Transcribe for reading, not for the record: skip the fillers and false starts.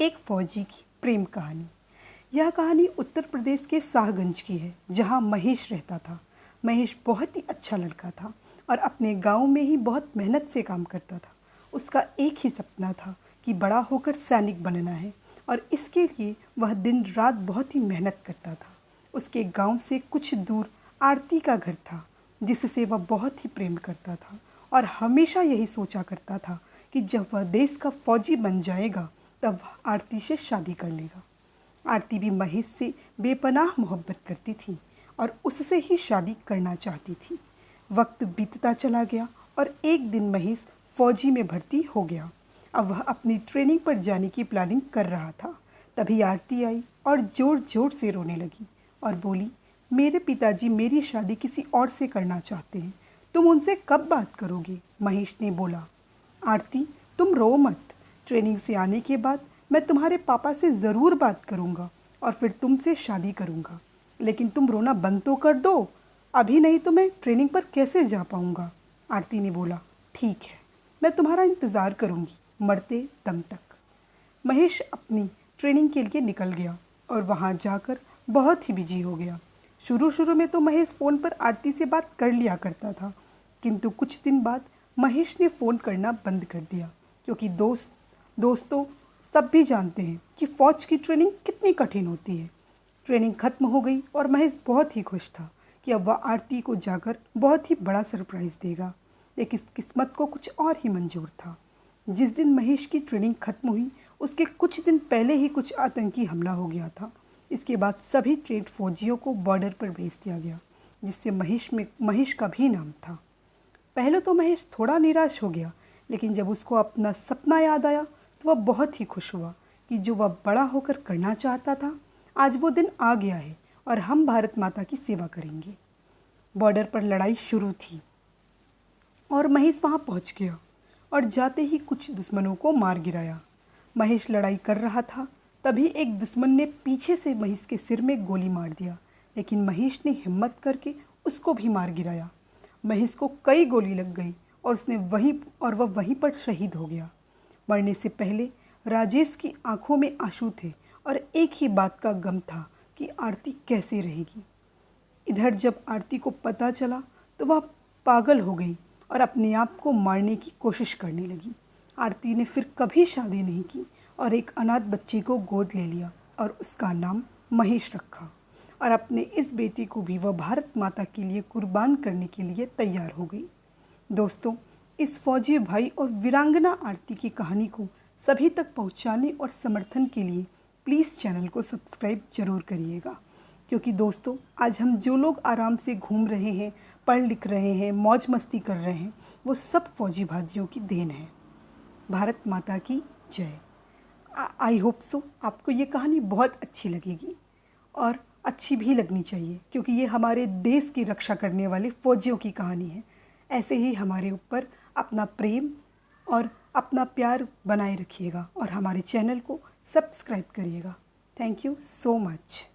एक फौजी की प्रेम कहानी। यह कहानी उत्तर प्रदेश के शाहगंज की है, जहां महेश रहता था। महेश बहुत ही अच्छा लड़का था और अपने गांव में ही बहुत मेहनत से काम करता था। उसका एक ही सपना था कि बड़ा होकर सैनिक बनना है और इसके लिए वह दिन रात बहुत ही मेहनत करता था। उसके गांव से कुछ दूर आरती का घर था, जिससे वह बहुत ही प्रेम करता था और हमेशा यही सोचा करता था कि जब वह देश का फौजी बन जाएगा तब वह आरती से शादी कर लेगा। आरती भी महेश से बेपनाह मोहब्बत करती थी और उससे ही शादी करना चाहती थी। वक्त बीतता चला गया और एक दिन महेश फौजी में भर्ती हो गया। अब वह अपनी ट्रेनिंग पर जाने की प्लानिंग कर रहा था। तभी आरती आई और ज़ोर ज़ोर से रोने लगी और बोली, मेरे पिताजी मेरी शादी किसी और से करना चाहते हैं, तुम उनसे कब बात करोगे? महेश ने बोला, आरती तुम रो मत, ट्रेनिंग से आने के बाद मैं तुम्हारे पापा से ज़रूर बात करूँगा और फिर तुमसे शादी करूँगा, लेकिन तुम रोना बंद तो कर दो, अभी नहीं तो मैं ट्रेनिंग पर कैसे जा पाऊँगा? आरती ने बोला, ठीक है, मैं तुम्हारा इंतज़ार करूँगी मरते दम तक। महेश अपनी ट्रेनिंग के लिए निकल गया और वहाँ जाकर बहुत ही बिजी हो गया। शुरू में तो महेश फ़ोन पर आरती से बात कर लिया करता था, किंतु कुछ दिन बाद महेश ने फ़ोन करना बंद कर दिया, क्योंकि दोस्तों सब भी जानते हैं कि फ़ौज की ट्रेनिंग कितनी कठिन होती है। ट्रेनिंग खत्म हो गई और महेश बहुत ही खुश था कि अब वह आरती को जाकर बहुत ही बड़ा सरप्राइज़ देगा, लेकिन किस्मत को कुछ और ही मंजूर था। जिस दिन महेश की ट्रेनिंग खत्म हुई उसके कुछ दिन पहले ही कुछ आतंकी हमला हो गया था। इसके बाद सभी ट्रेंड फौजियों को बॉर्डर पर भेज दिया गया, जिससे महेश का भी नाम था। पहले तो महेश थोड़ा निराश हो गया, लेकिन जब उसको अपना सपना याद आया तो वह बहुत ही खुश हुआ कि जो वह बड़ा होकर करना चाहता था, आज वो दिन आ गया है और हम भारत माता की सेवा करेंगे। बॉर्डर पर लड़ाई शुरू थी और महेश वहाँ पहुँच गया और जाते ही कुछ दुश्मनों को मार गिराया। महेश लड़ाई कर रहा था, तभी एक दुश्मन ने पीछे से महेश के सिर में गोली मार दिया, लेकिन महेश ने हिम्मत करके उसको भी मार गिराया। महेश को कई गोली लग गई और वह वहीं पर शहीद हो गया। मरने से पहले राजेश की आंखों में आंसू थे और एक ही बात का गम था कि आरती कैसे रहेगी। इधर जब आरती को पता चला तो वह पागल हो गई और अपने आप को मारने की कोशिश करने लगी। आरती ने फिर कभी शादी नहीं की और एक अनाथ बच्चे को गोद ले लिया और उसका नाम महेश रखा और अपने इस बेटे को भी वह भारत माता के लिए कुर्बान करने के लिए तैयार हो गई। दोस्तों, इस फौजी भाई और वीरांगना आरती की कहानी को सभी तक पहुंचाने और समर्थन के लिए प्लीज़ चैनल को सब्सक्राइब जरूर करिएगा, क्योंकि दोस्तों आज हम जो लोग आराम से घूम रहे हैं, पढ़ लिख रहे हैं, मौज मस्ती कर रहे हैं, वो सब फौजी भाइयों की देन है। भारत माता की जय। आई होप सो आपको ये कहानी बहुत अच्छी लगेगी और अच्छी भी लगनी चाहिए, क्योंकि ये हमारे देश की रक्षा करने वाले फौजियों की कहानी है। ऐसे ही हमारे ऊपर अपना प्रेम और अपना प्यार बनाए रखिएगा और हमारे चैनल को सब्सक्राइब करिएगा। Thank you so much.